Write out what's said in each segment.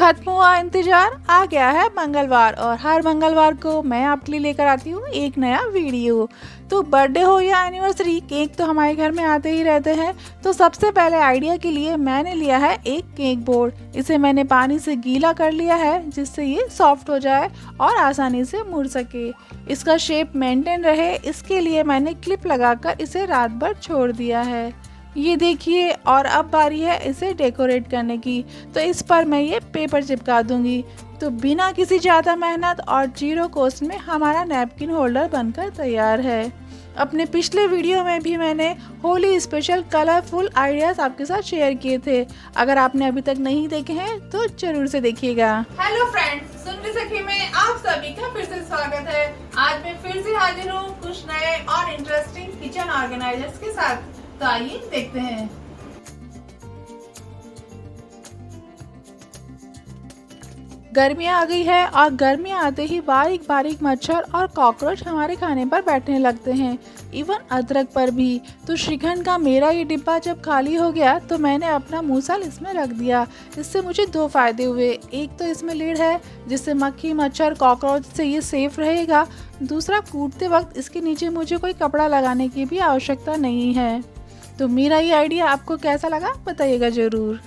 खत्म हुआ इंतजार, आ गया है मंगलवार और हर मंगलवार को मैं आपके लिए लेकर आती हूँ एक नया वीडियो। तो बर्थडे हो या एनिवर्सरी, केक तो हमारे घर में आते ही रहते हैं। तो सबसे पहले आइडिया के लिए मैंने लिया है एक केक बोर्ड। इसे मैंने पानी से गीला कर लिया है जिससे ये सॉफ्ट हो जाए और आसानी से मुड़ सके। इसका शेप मेंटेन रहे इसके लिए मैंने क्लिप लगाकर इसे रात भर छोड़ दिया है। ये देखिए, और अब बारी है इसे डेकोरेट करने की। तो इस पर मैं ये पेपर चिपका दूंगी। तो बिना किसी ज़्यादा मेहनत और जीरो कॉस्ट में हमारा नैपकिन होल्डर बनकर तैयार है। अपने पिछले वीडियो में भी मैंने होली स्पेशल कलरफुल आइडियाज़ आपके साथ शेयर किए थे। अगर आपने अभी तक नहीं देखे हैं तो जरूर से देखिएगा। हेलो फ्रेंड्स, सुनरी सखी में आप सभी का फिर से स्वागत है। आज मैं फिर से हाजिर हूँ कुछ नए और इंटरेस्टिंग किचन ऑर्गेनाइजर्स के साथ। तो आइए देखते हैं। गर्मियाँ आ गई है और गर्मियाँ आते ही बारीक बारीक मच्छर और कॉकरोच हमारे खाने पर बैठने लगते हैं, इवन अदरक पर भी। तो श्रीखंड का मेरा ये डिब्बा जब खाली हो गया तो मैंने अपना मूसल इसमें रख दिया। इससे मुझे दो फायदे हुए। एक तो इसमें लीड है जिससे मक्खी मच्छर कॉकरोच से ये सेफ रहेगा। दूसरा, कूटते वक्त इसके नीचे मुझे कोई कपड़ा लगाने की भी आवश्यकता नहीं है। तो मेरा ये आइडिया आपको कैसा लगा बताइएगा ज़रूर।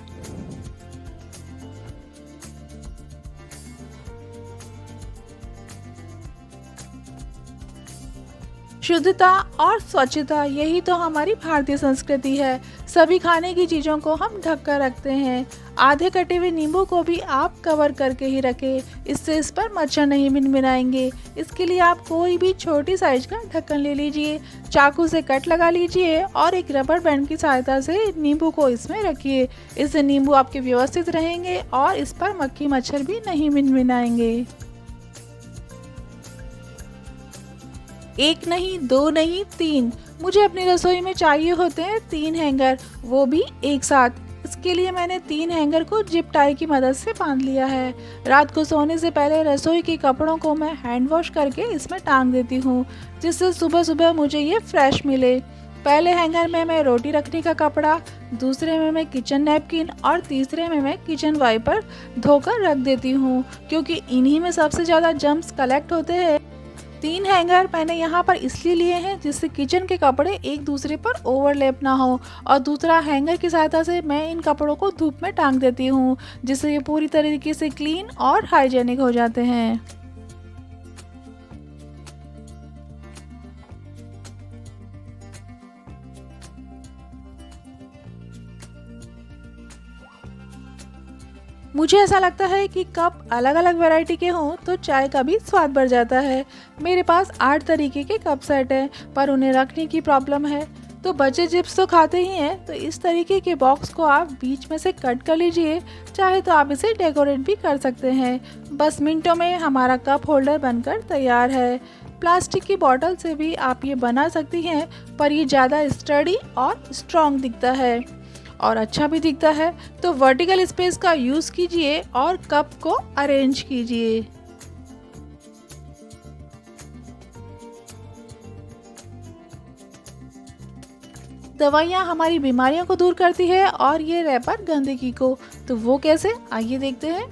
शुद्धता और स्वच्छता, यही तो हमारी भारतीय संस्कृति है। सभी खाने की चीज़ों को हम ढक कर रखते हैं। आधे कटे हुए नींबू को भी आप कवर करके ही रखें, इससे इस पर मच्छर नहीं मिनमिनाएंगे। इसके लिए आप कोई भी छोटी साइज का ढक्कन ले लीजिए, चाकू से कट लगा लीजिए और एक रबर बैंड की सहायता से नींबू को इसमें रखिए। इससे नींबू आपके व्यवस्थित रहेंगे और इस पर मक्खी मच्छर भी नहीं मिनमिनाएंगे। एक नहीं, दो नहीं, तीन। मुझे अपनी रसोई में चाहिए होते हैं 3 हैंगर, वो भी एक साथ। इसके लिए मैंने 3 हैंगर को जिप टाई की मदद से बांध लिया है। रात को सोने से पहले रसोई के कपड़ों को मैं हैंड वॉश करके इसमें टांग देती हूँ, जिससे सुबह सुबह मुझे ये फ्रेश मिले। पहले हैंगर में मैं रोटी रखने का कपड़ा, दूसरे में मैं किचन नैपकिन और तीसरे में मैं किचन वाइपर धोकर रख देती हूँ, क्योंकि इन्हीं में सबसे ज़्यादा जर्म्स कलेक्ट होते हैं। 3 हैंगर मैंने यहाँ पर इसलिए लिए हैं जिससे किचन के कपड़े एक दूसरे पर ओवरलैप ना हो, और दूसरा हैंगर की सहायता से मैं इन कपड़ों को धूप में टांग देती हूँ, जिससे ये पूरी तरीके से क्लीन और हाइजेनिक हो जाते हैं। मुझे ऐसा लगता है कि कप अलग अलग वैरायटी के हों तो चाय का भी स्वाद बढ़ जाता है। मेरे पास 8 तरीके के कप सेट हैं, पर उन्हें रखने की प्रॉब्लम है। तो बच्चे चिप्स तो खाते ही हैं, तो इस तरीके के बॉक्स को आप बीच में से कट कर लीजिए। चाहे तो आप इसे डेकोरेट भी कर सकते हैं। बस मिनटों में हमारा कप होल्डर बनकर तैयार है। प्लास्टिक की बॉटल से भी आप ये बना सकती हैं, पर ये ज़्यादा स्टडी और स्ट्रॉन्ग दिखता है और अच्छा भी दिखता है। तो वर्टिकल स्पेस का यूज़ कीजिए और कप को अरेंज कीजिए। दवाइयाँ हमारी बीमारियों को दूर करती है और ये रैपर गंदगी को। तो वो कैसे, आइए देखते हैं।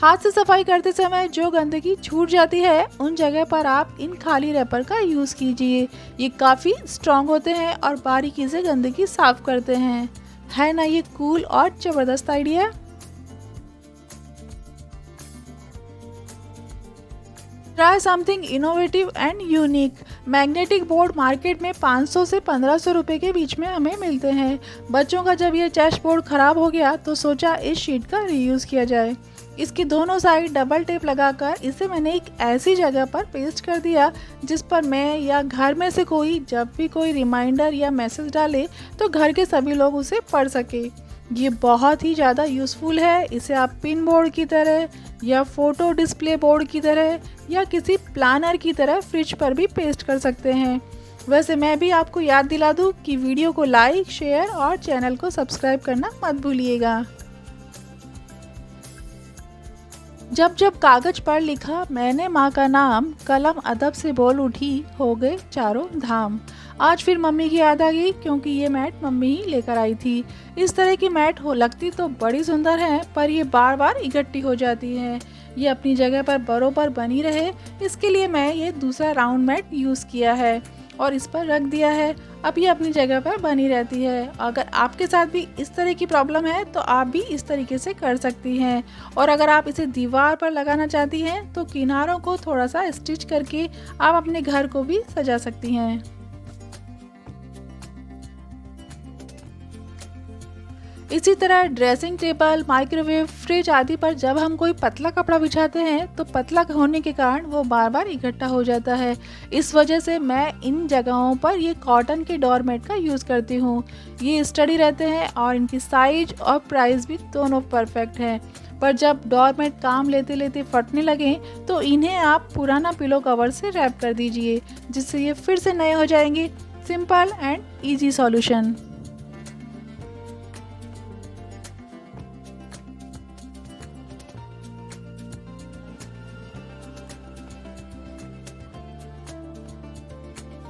हाथ से सफाई करते समय जो गंदगी छूट जाती है उन जगह पर आप इन खाली रैपर का यूज़ कीजिए। ये काफ़ी स्ट्रॉन्ग होते हैं और बारीकी से गंदगी साफ करते हैं। है ना ये कूल और जबरदस्त idea. Try something innovative and unique. Magnetic board market में 500 से 1500 रुपए के बीच में हमें मिलते हैं। बच्चों का जब ये चेस्ट बोर्ड खराब हो गया तो सोचा इस शीट का रीयूज़ किया जाए। इसकी दोनों साइड डबल टेप लगाकर इसे मैंने एक ऐसी जगह पर पेस्ट कर दिया जिस पर मैं या घर में से कोई जब भी कोई रिमाइंडर या मैसेज डाले तो घर के सभी लोग उसे पढ़ सके। ये बहुत ही ज़्यादा यूज़फुल है। इसे आप पिन बोर्ड की तरह या फोटो डिस्प्ले बोर्ड की तरह या किसी प्लानर की तरह फ्रिज पर भी पेस्ट कर सकते हैं। वैसे मैं भी आपको याद दिला दूँ कि वीडियो को लाइक, शेयर और चैनल को सब्सक्राइब करना मत भूलिएगा। जब जब कागज पर लिखा मैंने माँ का नाम, कलम अदब से बोल उठी, हो गए चारों धाम। आज फिर मम्मी की याद आ गई क्योंकि ये मैट मम्मी ही लेकर आई थी। इस तरह की मैट हो लगती तो बड़ी सुंदर है, पर ये बार बार इकट्ठी हो जाती है। ये अपनी जगह पर बरोबर बनी रहे, इसके लिए मैं ये दूसरा राउंड मैट यूज़ किया है और इस पर रख दिया है। अब ये अपनी जगह पर बनी रहती है। अगर आपके साथ भी इस तरह की प्रॉब्लम है तो आप भी इस तरीके से कर सकती हैं। और अगर आप इसे दीवार पर लगाना चाहती हैं तो किनारों को थोड़ा सा स्टिच करके आप अपने घर को भी सजा सकती हैं। इसी तरह ड्रेसिंग टेबल, माइक्रोवेव, फ्रिज आदि पर जब हम कोई पतला कपड़ा बिछाते हैं तो पतला होने के कारण वो बार बार इकट्ठा हो जाता है। इस वजह से मैं इन जगहों पर ये कॉटन के डोरमेट का यूज़ करती हूँ। ये स्टडी रहते हैं और इनकी साइज और प्राइस भी दोनों परफेक्ट हैं। पर जब डोरमेट काम लेते लेते फटने लगें तो इन्हें आप पुराना पिलो कवर से रैप कर दीजिए, जिससे ये फिर से नए हो जाएंगे। Simple and easy solution.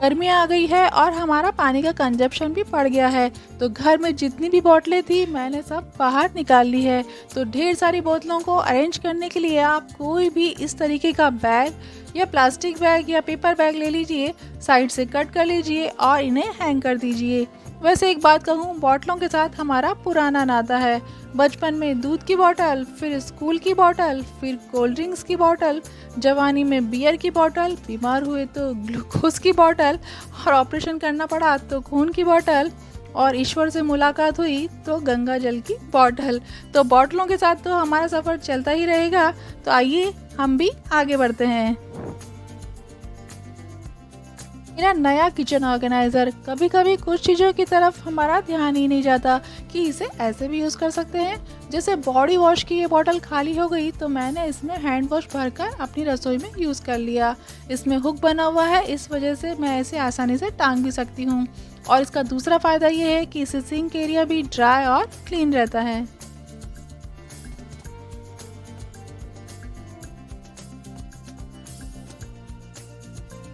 गर्मी आ गई है और हमारा पानी का कंजप्शन भी बढ़ गया है, तो घर में जितनी भी बोतलें थी मैंने सब बाहर निकाल ली है। तो ढेर सारी बोतलों को अरेंज करने के लिए आप कोई भी इस तरीके का बैग या प्लास्टिक बैग या पेपर बैग ले लीजिए, साइड से कट कर लीजिए और इन्हें हैंग कर दीजिए। वैसे एक बात कहूँ, बोतलों के साथ हमारा पुराना नाता है। बचपन में दूध की बोतल, फिर स्कूल की बोतल, फिर कोल्ड ड्रिंक्स की बोतल, जवानी में बियर की बोतल, बीमार हुए तो ग्लूकोज की बोतल और ऑपरेशन करना पड़ा तो खून की बोतल, और ईश्वर से मुलाकात हुई तो गंगा जल की बोतल। तो बोतलों के साथ तो हमारा सफ़र चलता ही रहेगा। तो आइए हम भी आगे बढ़ते हैं। मेरा नया किचन ऑर्गेनाइज़र। कभी कभी कुछ चीज़ों की तरफ हमारा ध्यान ही नहीं जाता कि इसे ऐसे भी यूज़ कर सकते हैं। जैसे बॉडी वॉश की ये बोतल खाली हो गई तो मैंने इसमें हैंड वॉश भरकर अपनी रसोई में यूज़ कर लिया। इसमें हुक बना हुआ है, इस वजह से मैं इसे आसानी से टांग भी सकती हूँ। और इसका दूसरा फ़ायदा ये है कि इससे सिंक एरिया भी ड्राई और क्लीन रहता है।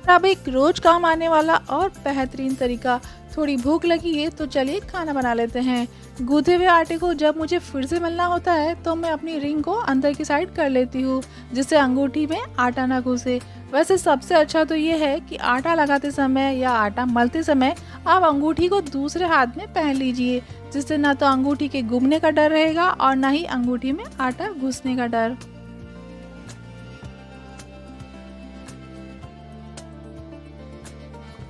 अब एक रोज काम आने वाला और बेहतरीन तरीका। थोड़ी भूख लगी है तो चलिए खाना बना लेते हैं। गूंथे हुए आटे को जब मुझे फिर से मलना होता है तो मैं अपनी रिंग को अंदर की साइड कर लेती हूँ, जिससे अंगूठी में आटा ना घुसे। वैसे सबसे अच्छा तो ये है कि आटा लगाते समय या आटा मलते समय आप अंगूठी को दूसरे हाथ में पहन लीजिए, जिससे ना तो अंगूठी के गुमने का डर रहेगा और ना ही अंगूठी में आटा घुसने का डर।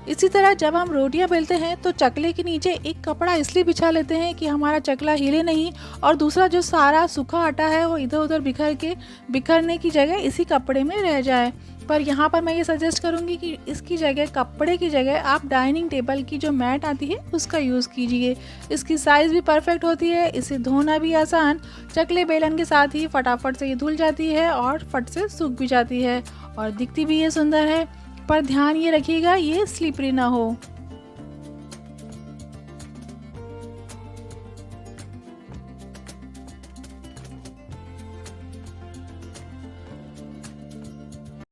इसी तरह जब हम रोटियां बेलते हैं तो चकले के नीचे एक कपड़ा इसलिए बिछा लेते हैं कि हमारा चकला हिले नहीं, और दूसरा जो सारा सूखा आटा है वो इधर उधर बिखरने की जगह इसी कपड़े में रह जाए। पर यहाँ पर मैं ये सजेस्ट करूँगी कि इसकी जगह, कपड़े की जगह आप डाइनिंग टेबल की जो मैट आती है उसका यूज़ कीजिए। इसकी साइज़ भी परफेक्ट होती है, इसे धोना भी आसान। चकले बेलन के साथ ही फटाफट से ये धुल जाती है और फट से सूख भी जाती है और दिखती भी ये सुंदर है। पर ध्यान ये रखिएगा ये स्लिपरी ना हो।